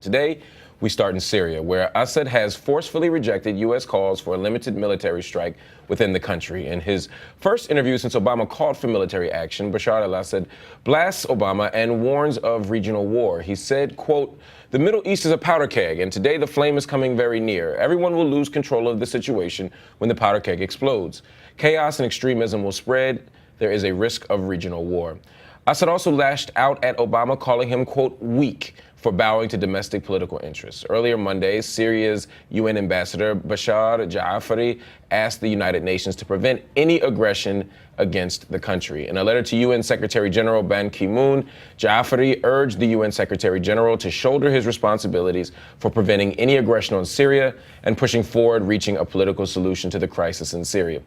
Today, we start in Syria, where Assad has forcefully rejected U.S. calls for a limited military strike within the country. In his first interview since Obama called for military action, Bashar al-Assad blasts Obama and warns of regional war. He said, quote, "The Middle East is a powder keg, and today the flame is coming very near. Everyone will lose control of the situation when the powder keg explodes. Chaos and extremism will spread. There is a risk of regional war." Assad also lashed out at Obama, calling him, quote, weak for bowing to domestic political interests. Earlier Monday, Syria's UN ambassador, Bashar Ja'afari, asked the United Nations to prevent any aggression against the country. In a letter to UN Secretary General Ban Ki-moon, Ja'afari urged the UN Secretary General to shoulder his responsibilities for preventing any aggression on Syria and pushing forward reaching a political solution to the crisis in Syria.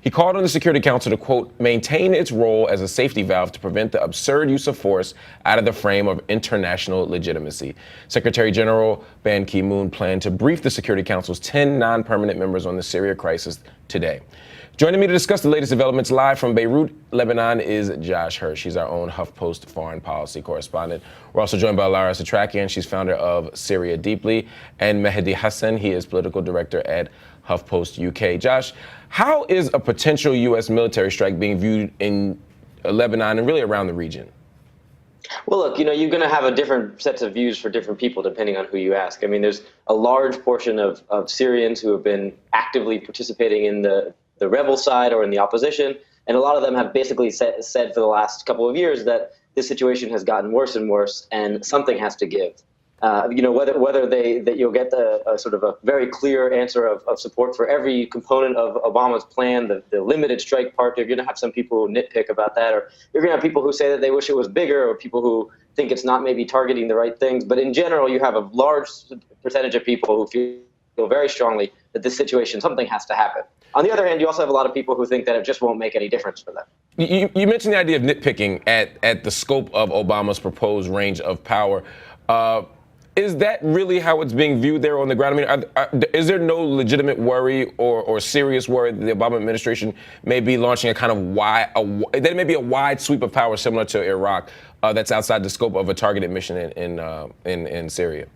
He called on the Security Council to, quote, maintain its role as a safety valve to prevent the absurd use of force out of the frame of international legitimacy. Secretary General Ban Ki-moon planned to brief the Security Council's 10 non-permanent members on the Syria crisis today. Joining me to discuss the latest developments live from Beirut, Lebanon, is Josh Hirsch. He's our own HuffPost foreign policy correspondent. We're also joined by Lara Satrakian. She's founder of Syria Deeply, and Mehdi Hassan. He is political director at HuffPost UK. Josh, how is a potential U.S. military strike being viewed in Lebanon and really around the region? Well, look, you're going to have a different sets of views for different people depending on who you ask. I mean, there's a large portion of Syrians who have been actively participating in the rebel side or in the opposition, and a lot of them have basically said for the last couple of years that this situation has gotten worse and worse, and something has to give. Whether that you'll get the sort of a very clear answer of support for every component of Obama's plan, the limited strike part. You're going to have some people who nitpick about that, or you're going to have people who say that they wish it was bigger, or people who think it's not maybe targeting the right things. But in general, you have a large percentage of people who feel very strongly that this situation, something has to happen. On the other hand, you also have a lot of people who think that it just won't make any difference for them. You mentioned the idea of nitpicking at the scope of Obama's proposed range of power. Is that really how it's being viewed there on the ground? I mean, is there no legitimate worry or serious worry that the Obama administration may be launching a kind of there may be a wide sweep of power similar to Iraq that's outside the scope of a targeted mission in Syria?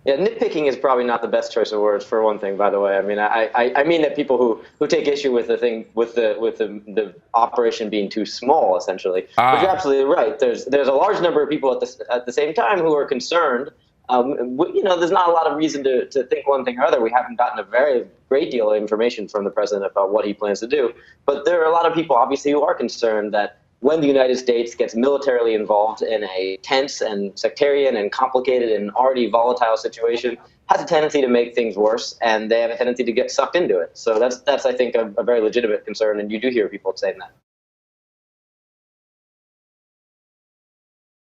Yeah, nitpicking is probably not the best choice of words, for one thing, by the way. I mean, I mean that people who take issue with the operation being too small, essentially. But you're absolutely right. There's a large number of people at the same time who are concerned. There's not a lot of reason to think one thing or other. We haven't gotten a great deal of information from the president about what he plans to do. But there are a lot of people, obviously, who are concerned that when the United States gets militarily involved in a tense and sectarian and complicated and already volatile situation, has a tendency to make things worse, and they have a tendency to get sucked into it. So that's I think, a very legitimate concern, and you do hear people saying that.